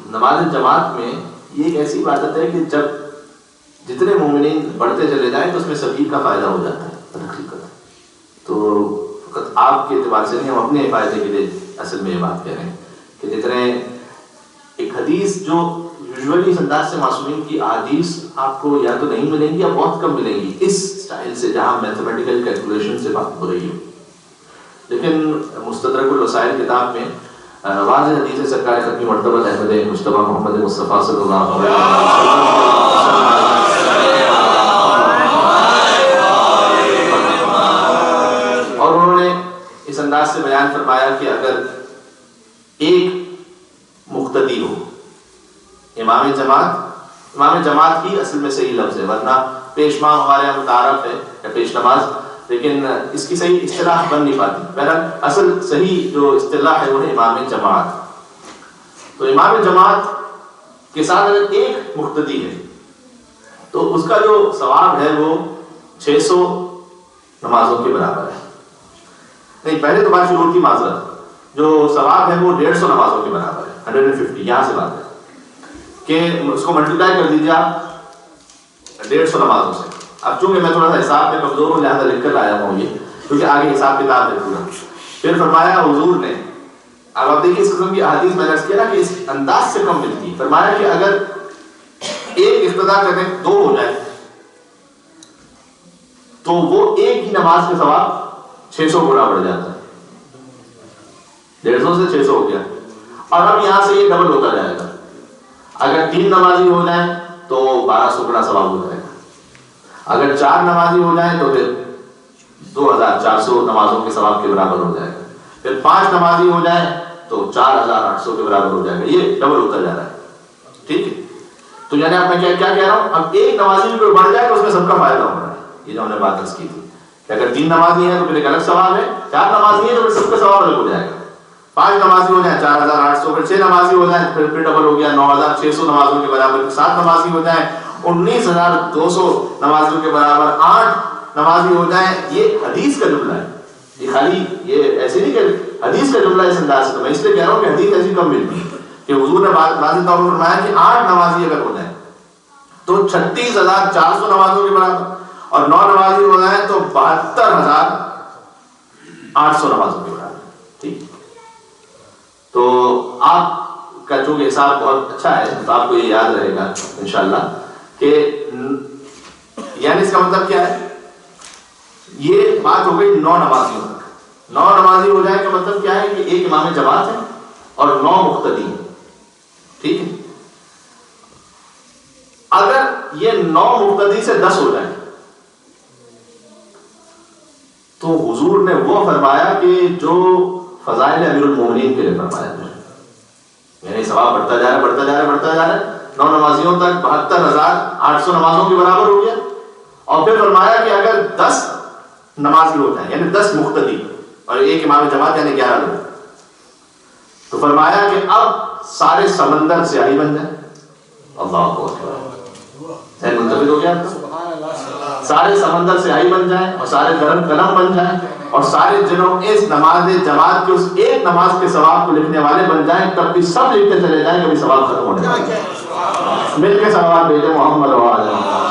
نماز جماعت میں یہ ایک ایسی عبادت ہے کہ جب جتنے مومنین بڑھتے چلے جائیں تو اس میں سبھی کا فائدہ ہو جاتا ہے حقیقت. تو فقط آپ کے اعتبار سے نہیں، ہم اپنے فائدے کے لیے اصل میں یہ بات کہہ رہے ہیں کہ جتنے ایک حدیث جو یوزولی اس انداز سے معصومین کی احادیث آپ کو یا تو نہیں ملیں گی یا بہت کم ملیں گی اس سٹائل سے جہاں میتھمیٹیکل کیلکولیشن سے بات ہو رہی ہو. لیکن مستدرک الوسائل کتاب میں واضح حدیث ہے سرکار ختمی مرتبہ احمد مصطفیٰ محمد مصطفیٰ صلی اللہ علیہ وسلم اور انہوں نے اس انداز سے بیان فرمایا کہ اگر ایک مقتدی ہو امام جماعت ہی اصل میں صحیح لفظ ہے، ورنہ پیشما ہمارے یہاں متعارف ہے یا پیش نماز، لیکن اس کی صحیح اصطلاح بن نہیں پاتی. بہرحال اصل صحیح جو اصطلاح ہے وہ ہے امام جماعت. تو امام جماعت کے ساتھ اگر ایک مقتدی ہے تو اس کا جو ثواب ہے وہ 600 نمازوں کے برابر ہے. نہیں، پہلے تو بات شروع ہوتی معذرت، جو ثواب ہے وہ 150 نمازوں کے برابر ہے، 150. یہاں سے بات ہے کہ اس کو ملٹیپلائی کر دیجیے آپ 150 نمازوں سے. اب چونکہ میں تھوڑا سا حساب میں کمزور ہوں لہٰذا لکھ کر لایا ہوں یہ، کیونکہ آگے حساب کتاب ہے پورا. پھر فرمایا حضور نے، اب آپ دیکھیے اس قسم کی احادیث میں نے عرض کیا نا کہ اس انداز سے کم ملتی ہے. فرمایا کہ اگر ایک اقتدا کرنے 2 ہو جائے تو وہ ایک ہی نماز کے ثواب 600 گنا بڑھ جاتا ہے. 150 سے 600 ہو گیا. اور اب یہاں سے یہ ڈبل ہوتا جائے گا. اگر 3 نمازی ہو جائیں تو 1200 گنا ثواب ہو جائے گا. اگر 4 نمازی ہو جائیں تو پھر 2400 نمازوں کے ثواب کے برابر ہو جائے گا. پھر 5 نمازی ہو جائیں تو 4800 کے برابر ہو جائے گا. یہ ڈبل ہوتا جا رہا ہے. ٹھیک ہے، تو یعنی اب میں کیا کہہ رہا ہوں، اب ایک نمازی بھی بڑھ جائے تو اس میں سب کا فائدہ ہو رہا ہے. یہ جو ہم نے بات کی تھی کہ اگر 3 نمازی ہیں تو پھر ایک الگ ثواب ہے، 4 نمازی ہیں تو پھر سب کا ثواب الگ ہو جائے گا. 5 نمازی ہو جائیں 4800، پھر 6 نمازی ہو جائیں پھر ڈبل ہو گیا 9600 نمازوں کے برابر. 7 نمازی ہو جائیں 19200 نمازوں کے برابر. 8 نمازی ہو جائیں. یہ حدیث کا جملہ ہے، یہ خالی یہ ایسے نہیں کہ حدیث کا جملہ اس انداز سے. میں اس لیے کہہ رہا ہوں کہ حدیث ایسی کم ملتی ہے کہ حضور نے واضح طور پر فرمایا کہ 8 نمازی اگر ہو جائیں تو 36400 نمازوں کے برابر، اور 9 نمازی ہو جائیں تو 72800 نمازوں کے برابر. ٹھیک، تو آپ کا چونکہ حساب بہت اچھا ہے تو آپ کو یہ یاد رہے گا انشاءاللہ کہ یعنی اس کا مطلب کیا ہے. یہ بات ہو گئی 9 نمازیوں تک. 9 نمازی ہو جائے کا مطلب کیا ہے کہ ایک امام جماعت ہے اور 9 مقتدی ہیں. ٹھیک ہے، اگر یہ 9 مقتدی سے 10 ہو جائیں تو حضور نے وہ فرمایا کہ جو فضائل امیر المومنین کے لیے فرمایا ہے، یعنی ثواب بڑھتا جا رہا ہے. 9 نمازیوں تک 72800 نمازوں کے برابر ہو گیا. اور پھر فرمایا کہ اگر 10 نمازی ہو جائیں یعنی 10 مقتدی اور ایک امام جماعت یعنی 11 لوگ، تو فرمایا کہ اب سارے سمندر سیاہی بن جائیں. اللہ اکبر، منتظر ہو گیا آپ کا؟ سارے سمندر سیاہی بن جائیں اور سارے درم قلم بن جائیں اور سارے جنوں اس نماز جماعت کے اس ایک نماز کے ثواب کو لکھنے والے بن جائیں. تب بھی سب لکھتے چلے جائیں کبھی ثواب ختم ہونے والے. مل کے ثواب بھیجے محمد و آل محمد.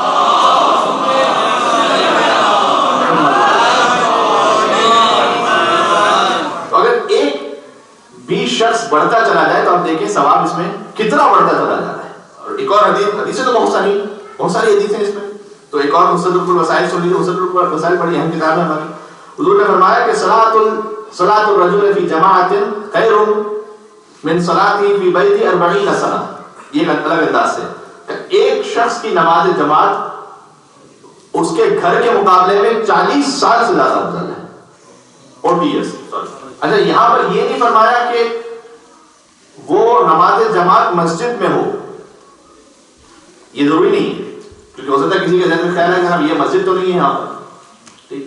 تو اگر ایک بھی شخص بڑھتا چلا جائے تو آپ دیکھیں ثواب اس میں کتنا بڑھتا چلا جا رہا ہے. اور ایک اور حدیث تو بہت ساری حدیثیں اس میں. تو ایک اور مستدرک الوسائل سن لیجیے. مستدرک الوسائل بڑی اہم کتاب ہے ہماری. حضور نے فرمایا کہ صلاۃ الرجل فی جماعت خیر من صلاته فی بیت 40 سنہ. یہ ایک الگ انداز سے ایک شخص کی نماز جماعت اس کے گھر کے مقابلے میں 40 سال سے زیادہ افضل ہے. 40 years. اچھا، یہاں پر یہ نہیں فرمایا کہ وہ نماز جماعت مسجد میں ہو. یہ ضروری نہیں ہے کیونکہ ہو سکتا ہے کسی کے ذہن میں خیال ہے کہ یہ مسجد تو نہیں ہے یہاں پر. ٹھیک،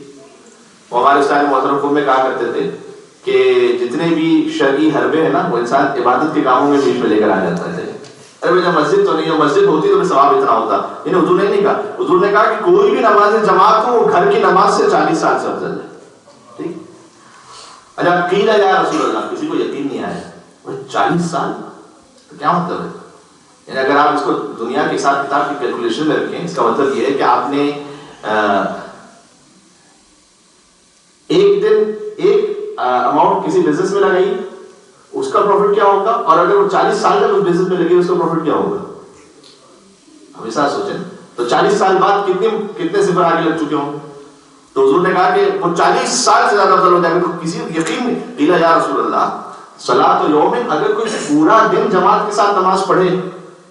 وہ ہمارے استاد محترم میں کہا کرتے تھے کہ جتنے بھی شرعی حربے ہیں نا وہ انسان عبادت کے کاموں میں بیچ میں لے کر آ جاتا ہے. ارے بھائی مسجد تو نہیں ہے، مسجد ہوتی تو ثواب اتنا ہوتا. یعنی حضور نے نہیں کہا. حضور نے کہا کہ کوئی بھی نماز جماعت ہو وہ گھر کی نماز سے 40 سال سے افضل ہے. ٹھیک. اچھا، قیل یا رسول اللہ، کسی کو یقین نہیں آیا 40 سال کیا مطلب ہے؟ یعنی اگر آپ اس کو دنیا کے حساب کتاب کی کیلکولیشن میں رکھیں، اس کا مطلب یہ ہے کہ آپ نے ایک دن ایک اماؤنٹ کسی بزنس میں لگائی، اس کا پروفٹ کیا ہوگا، اور اگر وہ 40 سال تک اس بزنس میں لگے اس کا پروفٹ کیا ہوگا؟ ہمیشہ سوچیں تو 40 سال بعد کتنے صفر آگے لگ چکے ہوں؟ تو حضور نے کہا کہ وہ 40 سال سے زیادہ افضل ہو جائے گا. تو کسی یقین نہیں قیل یا رسول اللہ صلاۃ یوم، اگر کوئی پورا دن جماعت کے ساتھ نماز پڑھے،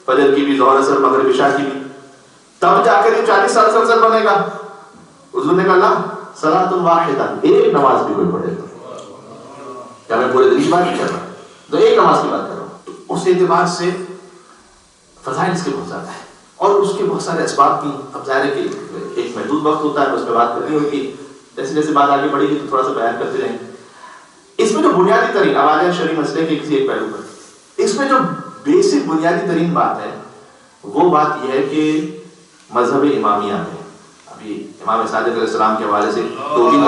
فجر کی بھی، ظہر اثر مغرب عشاء کی بھی، تب جا کر یہ 40 سال سے افضل بنے گا. حضور نے کہا لا، صلاۃ واحدہ، ایک نماز بھی کوئی پڑھے گا. کیا میں پورے دن کی بات نہیں کر رہا، تو ایک نماز کی بات کر رہا ہوں. تو اس اعتبار سے فضائل اس کے بہت زیادہ ہے، اور اس کے بہت سارے اسباب بھی. اب ظاہر ہے کہ ایک محدود وقت ہوتا ہے، اس پہ بات کرنی ہوگی، جیسے جیسے بات آگے بڑھے گی تو تھوڑا سا بیان کرتے رہیں. اس میں جو بنیادی ترین آواز شرعی مسئلے کے کسی ایک پہلو پر، اس میں جو بیسک بنیادی ترین بات ہے وہ بات یہ ہے کہ مذہب امامیہ ہے. ابھی امام صادق علیہ السلام کے حوالے سے دو تین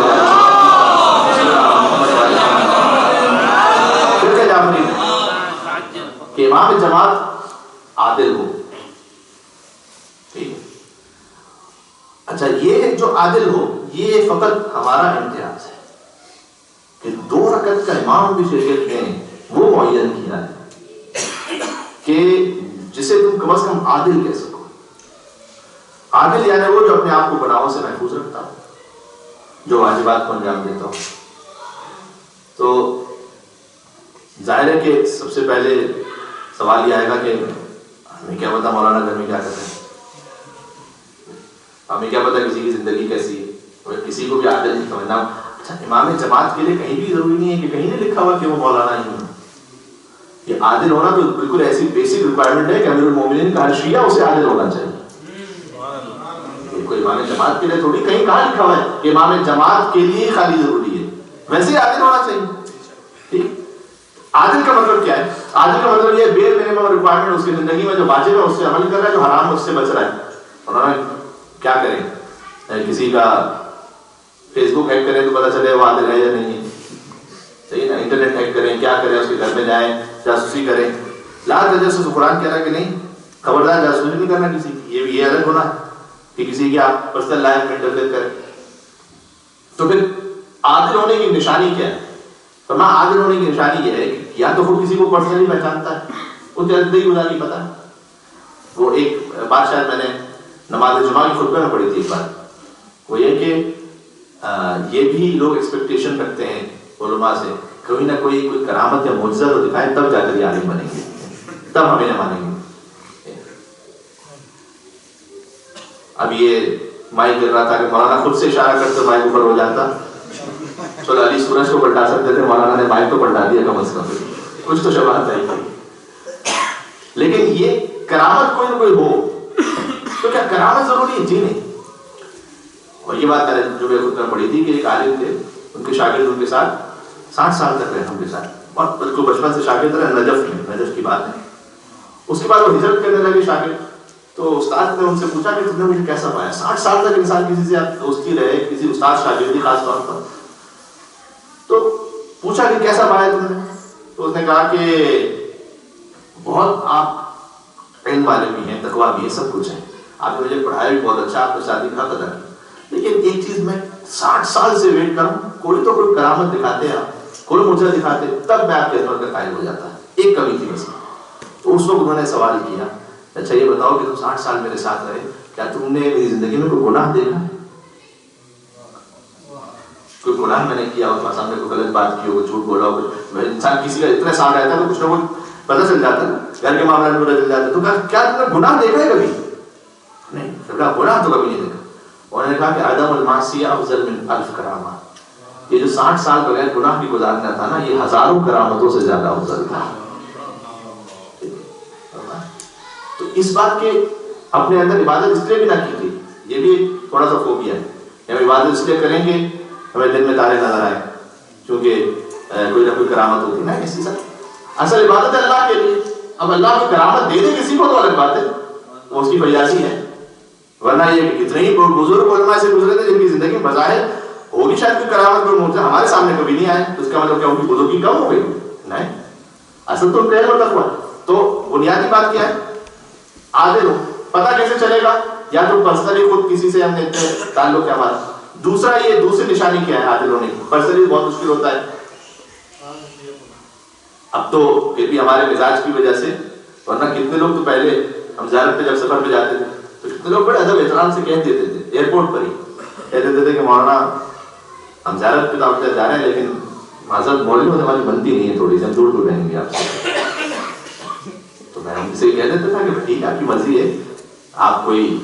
جعفری کہ امام جماعت عادل ہو. اچھا، یہ جو عادل ہو یہ فقط ہمارا امتیاز ہے کہ 2 رکعت کا امام بھی شریعت میں وہ معین کیا ہے کہ جسے تم کم از کم عادل کہہ سکو. عادل یعنی وہ جو اپنے آپ کو گناہوں سے محفوظ رکھتا ہو، جو واجبات کو انجام دیتا ہو. تو ظاہر ہے کہ سب سے پہلے سوال یہ آئے گا کہ ہمیں کیا پتا مولانا گھر میں کیا کرتے ہیں، ہمیں کیا پتا کسی کی زندگی کیسی ہے، اور کسی کو بھی عادل نہیں سمجھنا. اچھا، امام جماعت کے لیے کہیں بھی ضروری نہیں ہے کہ کہیں نہیں لکھا ہوا کہ وہ مولانا ہی ہے. یہ عادل ہونا تو بالکل ایسی بیسک ریکوائرمنٹ ہے کہ امیر المومنین کا ہر شیعہ اسے عادل ہونا چاہیے. کوئی امام جماعت کے لیے تھوڑی کہیں کہاں لکھا ہوا ہے کہ امام جماعت کے لیے خالی ضروری ہے، ویسے ہی عادل ہونا چاہیے. ٹھیک، عادل کا مطلب کیا ہے؟ عادل کا مطلب یہ بیر منیمم ریکوائرمنٹ اس کی زندگی میں جو واجب ہے اس سے عمل کر رہا ہے، جو حرام ہے اس سے بچ رہا ہے. انہوں نے کیا کریں، کسی کا فیس بک ہیک کریں تو پتہ چلے وہ عادل ہے یا نہیں ہے. صحیح نا، انٹرنیٹ ہیک کریں، کیا کریں، اس کے گھر میں جائیں جاسوسی کریں. لا تجسس قرآن کہہ رہا ہے کہ نہیں، خبردار جاسوسی نہیں کرنا کسی کی. یہ الگ ہونا ہے کہ کسی کی آپ پرسنل لائف میں انٹرفیئر کریں. تو پھر عادل ہونے کی نشانی کیا ہے؟ فرمایا عادل ہونے کی نشانی یہ ہے کہ یا تو خود کسی کو پرسنلی پہچانتا ہے، اس کی زندگی گزاری پتہ ہے. وہ ایک بات شاید میں نے نماز جمعہ کی خطبے میں پڑھی تھی ایک بار، وہ یہ کہ یہ بھی لوگ ایکسپیکٹیشن رکھتے ہیں علماء سے، کوئی نہ کوئی کرامت یا معجزہ تو دکھائے تب جا کر یہ عالم بنیں گے، تب ہمیں نہ مانیں گے. اب یہ مائک گر رہا تھا کہ مولانا خود سے اشارہ کرتے مائک اوپر ہو جاتا. چلو علی سورج کو پلٹا سکتے تھے، مولانا نے مائک تو پلٹا دیا کم از کم، کچھ تو شباہت آئی تھی. لیکن یہ کرامت کوئی نہ کوئی ہو تو کیا کرامت ضروری ہے؟ جی نہیں. اور یہ بات جو میں خود میں پڑھی تھی کہ ایک عالم تھے، ان کے شاگرد ان کے ساتھ 60 سال تک رہے ان کے ساتھ، اور بالکل بچپن سے شاگرد رہے. نجف کی بات ہے. اس کے بعد وہ ہجرت کرنے لگے شاگرد. تو استاد نے ان سے پوچھا کہ تم نے مجھے کیسا پایا؟ 60 سال تک انسان کسی سے آپ دوستی رہے، کسی استاد شاگردی خاص طور پر. تو پوچھا کہ کیسا پایا تم نے؟ تو اس نے کہا کہ بہت آپ علم والے بھی ہیں، تقویٰ بھی ہے، سب کچھ ہے، آپ نے مجھے پڑھایا بھی بہت اچھا، آپ نے شادی کا قدر کی، لیکن ایک چیز میں 60 سال سے ویٹ کروں، کوئی تو کوئی کرامت دکھاتے ہیں آپ، کوئی معجزہ دکھاتے، تب میں آپ کے خدمت کا قائل ہو جاتا. ایک کمی تھی بس. تو اس وقت انہوں نے سوال کیا، اچھا یہ بتاؤ کہ تم 60 سال میرے ساتھ رہے، کیا تم نے میری زندگی میں کوئی گناہ دیکھا؟ کوئی گناہ میں نے کیا ہو، تمہارے سامنے کوئی غلط بات کی ہو، کوئی جھوٹ بولا ہو؟ انسان کسی کا اتنے سال رہتا ہے تو کچھ نہ کچھ پتہ چل جاتا ہے، گھر کے معاملات میں پتہ چل جاتا ہے. تو کیا تم نے گناہ دیکھا ہے کبھی؟ نہیں. گناہ تو کبھی نہیں دیکھا. انہوں نے کہا کہ عدم المعصیہ افضل من 1000 کرامات. یہ جو 60 سال بغیر گناہ کی گزارنا تھا نا، یہ ہزاروں کرامتوں سے زیادہ افضل تھا. تو اس بات کے اپنے اندر عبادت اس لیے بھی نہ کی تھی، یہ بھی تھوڑا سا فوبیا ہے. ہم عبادت اس لیے کریں گے ہمیں دن میں تارے نظر آئے کیونکہ کوئی نہ کوئی کرامت ہوتی نا کسی سے. اصل عبادت ہے اللہ کے لیے. اب اللہ کو کرامت دے دے کسی کو تو الگ بات ہے، وہ اس کی فیاضی ہے. ورنہ یہ کتنے ہی بزرگ علماء سے گزرے تھے جن کی زندگی میں بظاہر ہوگی شاید کوئی کرامت، کوئی معجزہ، ہمارے سامنے کبھی نہیں آئے. تو اس کا مطلب کیا ان کی بزرگی کم ہو گئی؟ نہیں، اصل تو پہلے اور تقویٰ. تو بنیادی بات کیا ہے؟ عادل ہو. پتہ کیسے چلے گا؟ یا تو پرسنلی خود کسی سے ہم دیکھتے ہیں تعلق ہے ہمارا. دوسرا یہ دوسری نشانی کیا ہے عادل ہونے کی؟ پرسنلی بہت مشکل ہوتا ہے. اب تو پھر بھی ہمارے مزاج کی وجہ سے, ورنہ کتنے لوگ تو پہلے ہم زیارت پہ جب سفر پہ جاتے تھے تو کتنے لوگ بڑے ادب احترام سے کہہ دیتے تھے ایئرپورٹ پر ہی, کہہ دیتے تھے کہ مولانا ہم زیارت پہ تو جا رہے ہیں لیکن معذرت مولوی ہونے والی بنتی نہیں ہے, تھوڑی سی ہم دور دور رہیں گے آپ سے. تو میں ان سے کہہ دیتا تھا کہ ٹھیک ہے آپ کی مرضی ہے, آپ کوئی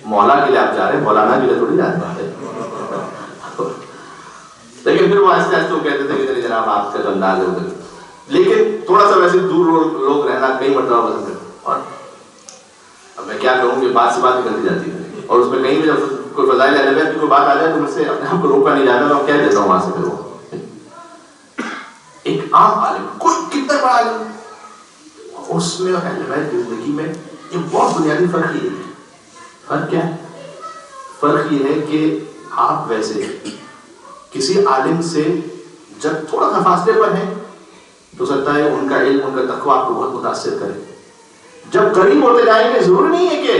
مولا کے لیے آپ جا رہے ہیں, مولانا کے لیے تھوڑی جاتے ہیں. لیکن پھر وہ آہستہ آہستہ وہ کہتے تھے کہ جناب آپ کا جو انداز ہے ادھر, لیکن تھوڑا سا ویسے دور لوگ رہنا کئی مرتبہ پسند کرتے. اور اب میں کیا کہوں کہ بات سے بات نکلتی جاتی ہے, اور اس میں کہیں بھی جب کوئی فضائل اہل بیت کی کوئی بات آ جائے تو مجھ سے اپنے آپ کو روکا نہیں جاتا, میں کہہ دیتا ہوں وہاں سے. پھر وہ ایک عام عالم, کوئی کتنا بڑا عالم, اس میں اور اہل بیت کی زندگی میں ایک بہت بنیادی فرق یہ ہے. فرق کیا ہے؟ فرق یہ ہے کہ آپ ویسے کسی عالم سے جب تھوڑا سا فاصلے پر ہیں تو سکتا ہے ان کا علم, ان کا تقویٰ آپ کو بہت متاثر کرے. جب قریب ہوتے جائیں گے ضروری نہیں ہے کہ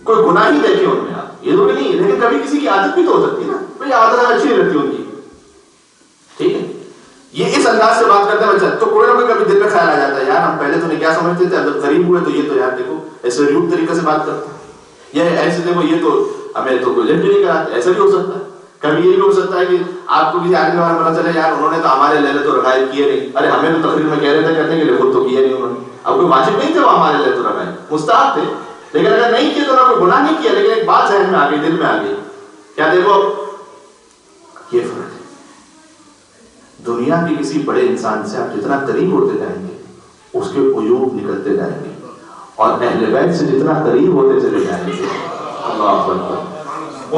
کوئی گناہ ہی دیکھیں ان میں آپ, یہ ضروری نہیں ہے, لیکن کبھی کسی کی عادت بھی تو ہو سکتی ہے نا, بھائی عادت اچھی نہیں رہتی ان کی, ٹھیک ہے. یہ اس انداز سے بات کرتے ہیں بچہ تو کوئی نہ کوئی کبھی دل میں خیال آ جاتا ہے, یار ہم پہلے تو نہیں کیا سمجھتے تھے, اب جب قریب ہوئے تو یہ تو یار دیکھو ایسے ریوب طریقے سے بات کرتے ہیں, یا ایسے دیکھو یہ تو ہمیں تو کوئی لفٹ نہیں کراتے. ایسا بھی ہو سکتا ہے. کبھی یہ بھی ہو سکتا ہے کہ آپ کو کسی آدمی کے بارے میں پتا چلے یار انہوں نے تو ہمارے لیلۃ الرغائب کیے نہیں, ارے ہمیں تو تقریر میں کہہ رہے تھے کہتے ہیں کہ خود تو کیے نہیں انہوں نے. اب کوئی واجب نہیں تھے وہ ہمارے لیلۃ الرغائب, مستحب تھے, لیکن اگر نہیں کیے تو انہوں نے کوئی گناہ نہیں کیا, لیکن ایک بات ذہن میں آ گئی, دل میں آ گئی, کیا دیکھو یہ فرق ہے. دنیا کے کسی بڑے انسان سے آپ جتنا قریب ہوتے جائیں گے اس کے عیوب نکلتے جائیں گے, اور اہل بیت سے جتنا قریب ہوتے چلے جائیں گے, اللہ اکبر,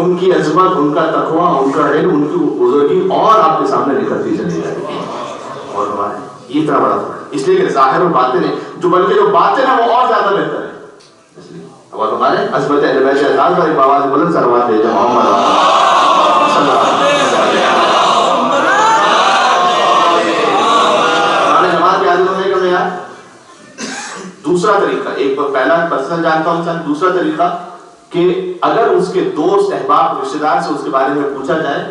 ان کی عظمت, ان کا تقویٰ, ان کا علم, ان کی بزرگی اور آپ کے سامنے نکلتی چلی جائے گی. اور ہمارے یہ اتنا بڑا فرق ہے, اس لیے کہ ظاہر اور باطن ہے, جو بلکہ جو باطن ہے وہ اور زیادہ بہتر ہے. اس لیے اور ہمارے عظمت اہل بیت سے خاص بڑی آواز بلند صلوات بھیجا محمد صلی اللہ علیہ وسلم. ہمارے جماعت کے عادل ہونے کا معیار دوسرا طریقہ, ایک پہلا پرسنل جانتا ہوں انسان, دوسرا طریقہ کہ اگر اس کے دوست احباب رشتے دار سے اس کے بارے میں پوچھا جائے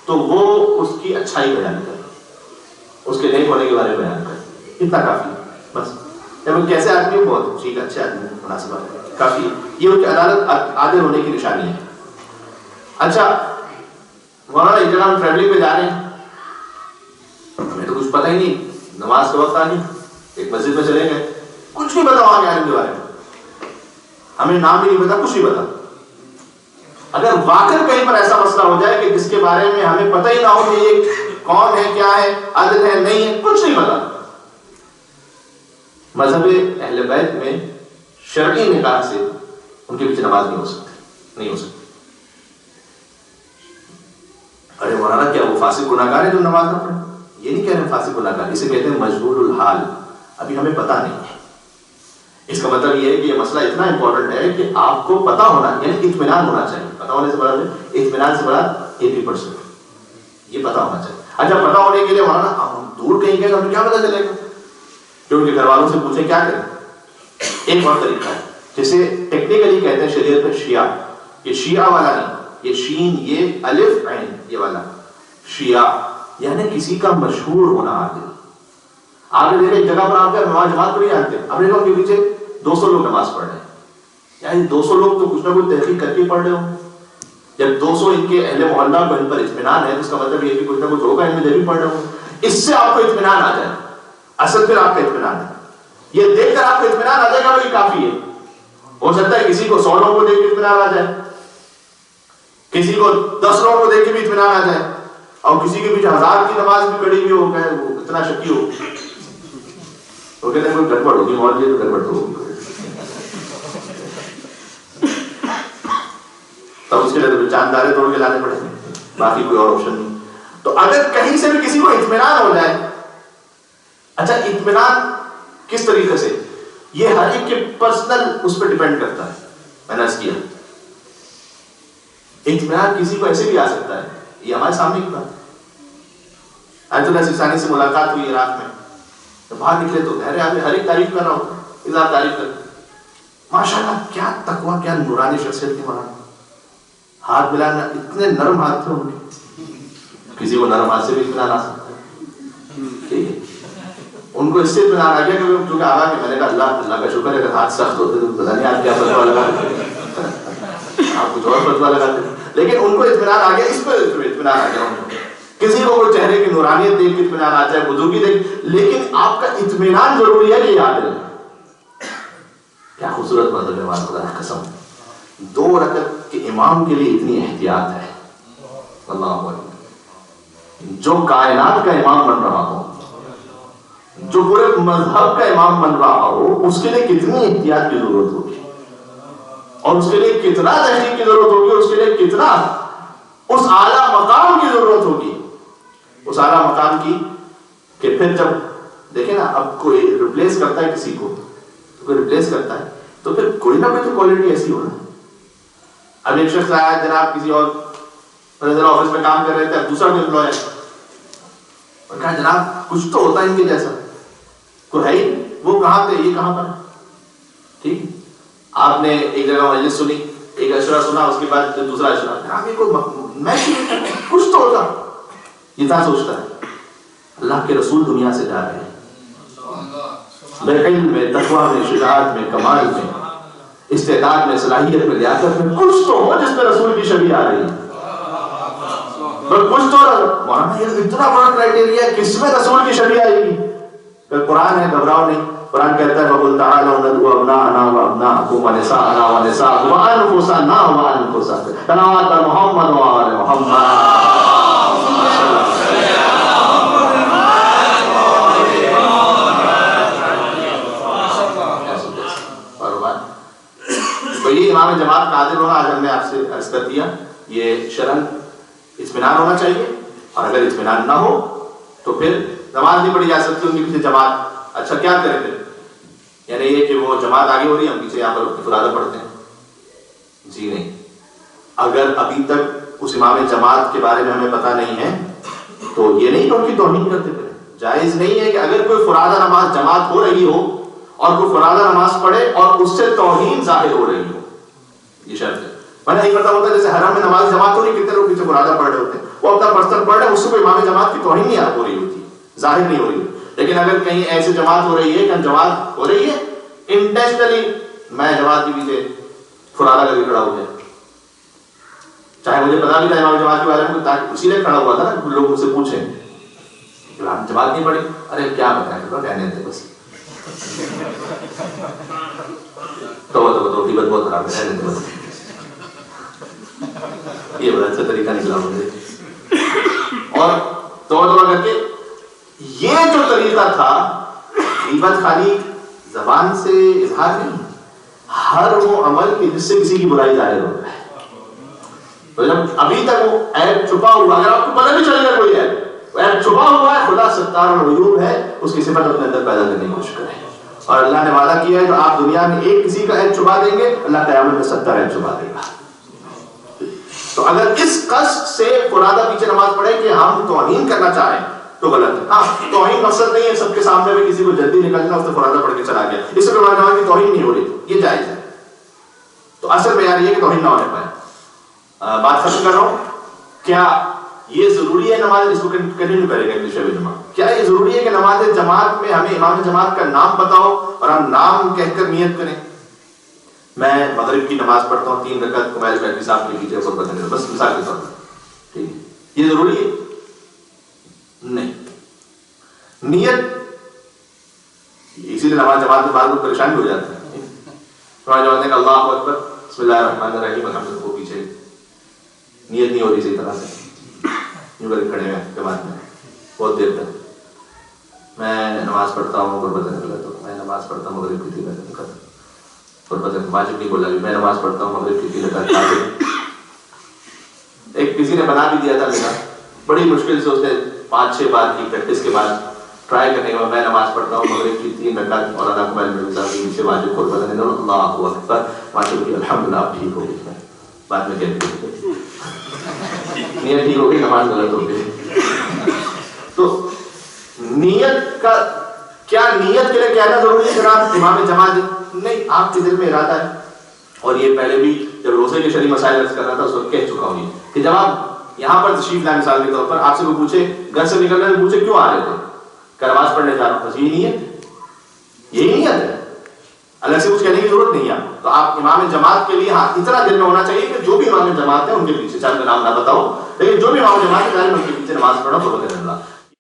تو وہ اس کی اچھائی بیان کرے, اس کے نیک ہونے کے بارے میں بیان کرے, اتنا کافی بس. جب کیسے آدمی بہت ٹھیک اچھے آدمی مناسب آدمی کافی, یہ ان کی عدالت عادل ہونے کی نشانی ہے. اچھا مولانا ایک جگہ ہم ٹریولنگ پہ جا رہے ہیں, ہمیں تو کچھ پتہ ہی نہیں, نماز کا وقت آ گئی, ایک مسجد میں چلے گئے, کچھ نہیں پتا وہاں کے عالم کے بارے میں, ہمیں نام بھی نہیں پتا, کچھ نہیں پتا. اگر واقع کہیں پر ایسا مسئلہ ہو جائے کہ جس کے بارے میں ہمیں پتہ ہی نہ ہو کہ یہ کون ہے, کیا ہے, عادل ہے, نہیں ہے, کچھ نہیں پتا, مذہب اہل بیت میں شرعی نکاح سے ان کے پیچھے نماز نہیں ہو سکتی, نہیں ہو سکتی. ارے مولانا کیا وہ فاسق گناہ گار ہے جو نماز نہ پڑھے؟ یہ نہیں کہہ رہے فاسق گناہ گار, اسے کہتے ہیں مجہول الحال, ابھی ہمیں پتہ نہیں ہے. اس کا مطلب یہ ہے کہ یہ مسئلہ اتنا امپورٹنٹ ہے کہ آپ کو پتہ ہونا, یعنی اطمینان ہونا چاہیے. پتہ ہونے سے بڑا اطمینان سے بڑا 80%, یہ پتہ ہونا چاہیے. اچھا پتہ ہونے کے لیے مولانا ہم دور کہیں گے تو ہمیں کیا پتہ چلے گا, کہ ان کے گھر والوں سے پوچھیں کیا کریں. ایک اور طریقہ ہے جسے ٹیکنیکلی کہتے ہیں شریعت میں شیعہ, یہ شیعہ والا نہیں, یہ شین, یہ الف عین, یہ والا شیعہ, یعنی کسی کا مشہور ہونا. آپ نے دیکھا ایک جگہ پر آپ کے نماز جماعت کو نہیں جانتے, آپ نے دیکھا ان کے پیچھے 200 لوگ نماز پڑھ رہے ہیں, یعنی 200 لوگ تو کچھ نہ کچھ تحقیق کر کے پڑھ رہے ہوں. جب 200 ان کے اہل محلہ کو ان پر اطمینان ہے, اس کا مطلب یہ کہ کچھ نہ کچھ ہوگا, ان میں دے بھی پڑھ رہے ہوں. اس سے آپ کو اطمینان آ جائے, اصل پھر آپ کا اطمینان ہے, یہ دیکھ کر آپ کو اطمینان آ جائے گا, یہ کافی ہے. ہو سکتا ہے کسی کو 100 لوگوں کو دیکھ کے اطمینان آ جائے, کسی کو 10 لوگوں کو دیکھ کے بھی اطمینان آ جائے, اور کسی کے پیچھے 1000 کی نماز بھی پڑھی ہوئی ہو, کہ وہ اتنا شکی ہو, وہ کہتے ہیں کوئی گڑبڑ ہوگی, مولوی تو گڑبڑ تو ہوگی. تب اس کے لیے تو چاند تارے توڑ کے لانے پڑیں گے, باقی کوئی اور آپشن نہیں. تو اگر کہیں سے بھی کسی کو اطمینان ہو جائے, اچھا اطمینان کس طریقے سے, یہ ہر ایک کے پرسنل اس پہ ڈیپینڈ کرتا ہے. میں نے عرض کیا اطمینان کسی کو ایسے بھی آ سکتا ہے, یہ ہمارے سامنے کی بات. آیت اللہ سستانی سے ملاقات ہوئی عراق میں, باہر نکلے تو گھر آگے ہر ایک تعریف کرنا ہوتا ہے, اظہار تعریف کرنا. ماشاءاللہ کیا تقویٰ, کیا نورانی شخصیت تھی مولانا. ہاتھ ملانا, اتنے نرم ہاتھ تھے ان کے, کسی کو نرم ہاتھ سے بھی اطمینان آ سکتا ہے. ٹھیک ہے, ان کو اس سے اطمینان آ گیا کیونکہ آگا کہ میں نے کہا اللہ کا شکر ہے, اگر ہاتھ سخت ہوتے تو پتا نہیں آپ کیا فتویٰ لگاتے, آپ کچھ اور فتویٰ لگاتے. لیکن ان کو اطمینان آ گیا, اس پہ اطمینان آ گیا ان کو. کسی کو کوئی چہرے کی نورانیت دیکھ کے اطمینان آ جائے, بزرگی دیکھ, لیکن آپ کا اطمینان ضروری ہے کہ یاد ہے. کیا خوبصورت مذہب ہے ہمارا, خدا کی قسم. 2 رکعت کے امام کے لیے اتنی احتیاط ہے. اللہ اکبر. جو کائنات کا امام بن رہا ہو, جو پورے مذہب کا امام بن رہا ہو, اس کے لیے کتنی احتیاط کی ضرورت ہوگی, اور اس کے لیے کتنا تحقیق کی ضرورت ہوگی, اس کے لیے کتنا اس اعلیٰ مقام کی ضرورت ہوگی. اس اعلیٰ مقام کی کہ پھر جب دیکھیں نا, اب کوئی ریپلیس کرتا ہے کسی کو, تو کوئی ریپلیس کرتا ہے تو پھر کوئی نہ کوئی تو کوالٹی ایسی ہونا ہے. اب ایک شخص آیا جناب کسی اور آفس میں کام کر رہے تھے, دوسرا بھی امپلائے اور کہا جناب کچھ تو ہوتا ہے ان کے جیسا, کوئی ہے ہی, وہ کہاں تھے, یہ کہاں پر. ٹھیک, آپ نے ایک جگہ مجلس سنی, ایک اشرا سنا, اس کے بعد دوسرا اشرا, میں کچھ تو ہوتا. یہ کیا سوچتا ہے؟ اللہ کے رسول دنیا سے جا رہے ہیں, علم میں, تقویٰ میں, شجاعت میں, کمال میں, استعداد میں, صلاحیت میں, لیاقت میں, کچھ تو ہو جس میں رسول کی شبیہ آ رہی ہے. کچھ تو مولانا یہ اتنا بڑا کرائٹیریا ہے, کس میں رسول کی شبیہ آئے گی؟ قرآن ہے, گھبراؤ نہیں. قرآن کہتا ہے وَقُلْ تَعَالَوْا نَدْعُوا أَبْنَاءَنَا وَأَبْنَاءَكُمْ وَنِسَاءَنَا وَنِسَاءَكُمْ وَأَنفُسَنَا وَأَنفُسَكُمْ صلوات محمد وآل محمد. تو یہ امام جماعت کا عادل ہونا آج ہم نے آپ سے عرض کر دیا. یہ شرعاً اطمینان ہونا چاہیے, اور اگر اطمینان نہ ہو تو پھر نماز نہیں پڑھی جا سکتی ان کے پیچھے جماعت. اچھا کیا کریں پھر؟ یعنی یہ کہ وہ جماعت آگے ہو رہی ہے, ہم پیچھے یہاں پر فرادہ پڑھتے ہیں. جی نہیں, اگر ابھی تک اس امام جماعت کے بارے میں ہمیں پتہ نہیں ہے تو یہ نہیں کہ ان کی توہین کرتے پھر. جائز نہیں ہے کہ اگر کوئی فرادہ نماز جماعت ہو رہی ہو اور کوئی فرادہ نماز پڑھے اور اس سے توہین ظاہر ہو رہی ہو, یہ شرط ہے. میں نہیں پتا ہوتا جیسے حرم میں نماز جماعت ہو رہی, کتنے لوگ پیچھے فرادہ پڑھ رہے ہوتے ہیں, وہ اپنا پرسنل پڑھ رہے ہیں, اس سے کوئی امام جماعت کی توہین نہیں ہو رہی ہوتی, ظاہر نہیں ہو رہی. لیکن اگر کہیں ایسی جماعت ہو رہی ہے کہ جماعت ہو رہی ہے انٹینشنلی, میں جماعت کے پیچھے فرادہ کر کے کھڑا ہو گیا, چاہے مجھے پتا بھی تھا امام جماعت کے بارے میں, تاکہ اسی لیے کھڑا ہوا تھا نا, لوگ مجھ سے پوچھیں جماعت نہیں پڑھی, ارے کیا بتائیں, کہنے تھے بس تو غیبت بہت خراب ہے, یہ بڑا اچھا طریقہ نکلا مجھے. اور توبہ کر کے یہ جو طریقہ تھا, غیبت خالی زبان سے اظہار نہیں, ہر وہ عمل کی جس سے کسی کی برائی ظاہر ہو رہا ہے. تو جب ابھی تک وہ عیب چھپا ہوا, اگر آپ کو پتہ بھی چل گیا کوئی عیب چھپا ہوا ہے, خدا ستار العیوب ہے, اس کی صفت اپنے اندر پیدا کرنے کی کوشش کریں. اور اللہ نے وعدہ کیا ہے جو آپ دنیا میں ایک کسی کا عیب چھپا دیں گے, اللہ قیامت میں 70 عیب چھپا دے گا. تو اگر اس قصد سے فرادہ پیچھے نماز پڑھے کہ ہم توہین کرنا چاہیں تو غلط ہے. ہاں توہین مقصد نہیں ہے سب کے سامنے میں کسی کو جلدی نکلنا, اس نے فرادہ پڑھ کے چلا گیا, اس سے نماز کی توہین نہیں ہو رہی, یہ جائز ہے. تو اصل معیار یہ کہ توہین نہ ہونے پائے. بات ختم کر رہا ہوں, کیا یہ ضروری ہے نماز, اس کو کنٹینیو کرے گا ابن شبیر جماعت, کیا یہ ضروری ہے کہ نماز جماعت میں ہمیں امام جماعت کا نام پتا ہو اور ہم نام کہہ کر نیت کریں؟ میں مغرب کی نماز پڑھتا ہوں 3 رکعت کمائل بیٹری صاحب کے پیچھے اور پتہ نہیں, بس مثال کے طور پر, ٹھیک ہے, یہ ضروری ہے؟ نہیں. نیت اسی لیے نماز جماعت میں بعض لوگ پریشان بھی ہو جاتے ہیں. نماز جماعت نے کہا اللہ اکبر بسم اللہ الرحمن الرحیم الحمد, وہ پیچھے نیت نہیں ہو رہی صحیح طرح سے, یوں کر کھڑے ہیں جماعت میں بہت دیر تک. میں نماز پڑھتا ہوں اور پتہ نہیں لگتا, میں نماز پڑھتا ہوں مغرب کی 3 رکعت اور پتہ نہیں واجب نہیں بولا, میں نماز پڑھتا ہوں مغرب کی 3 رکعت. ایک کسی نے بنا بھی دیا تھا میرا, بڑی مشکل سے اس نے 5-6 بار کی پریکٹس کے بعد ٹرائی کرنے کے بعد میں نماز پڑھتا ہوں مغرب کی 3 رکعت اور اللہ کو میں سے واجب کو پتہ نہیں, اللہ اکبر واجب کی الحمدللہ آپ ٹھیک ہو گئی. بعد میں کہتے نیت ٹھیک ہو گئی, نماز غلط ہو گئی. تو نیت کا کیا نیت کے لیے کہنا ضروری ہے جناب امام جماعت؟ نہیں، آپ کے دل میں ارادہ ہے. اور یہ پہلے بھی جب روزے کے شرعی مسائل عرض کر رہا تھا اس وقت کہہ چکا ہوں یہ کہ جب آپ یہاں پر تشریف لائیں مثال کے طور پر، آپ سے کوئی پوچھے گھر سے نکلنے سے پوچھے کیوں آ رہے تھے، کہ نماز پڑھنے جا رہا ہوں، بس یہی نیت ہے، الگ سے کچھ کہنے کی ضرورت نہیں ہے. تو آپ امام جماعت کے لیے ہاں اتنا دل میں ہونا چاہیے کہ جو بھی امام جماعت ہے ان کے پیچھے، چاہے نام نہ بتاؤ لیکن جو بھی امام جماعت ہے ان کے پیچھے نماز پڑھنا فرض ہے اللہ.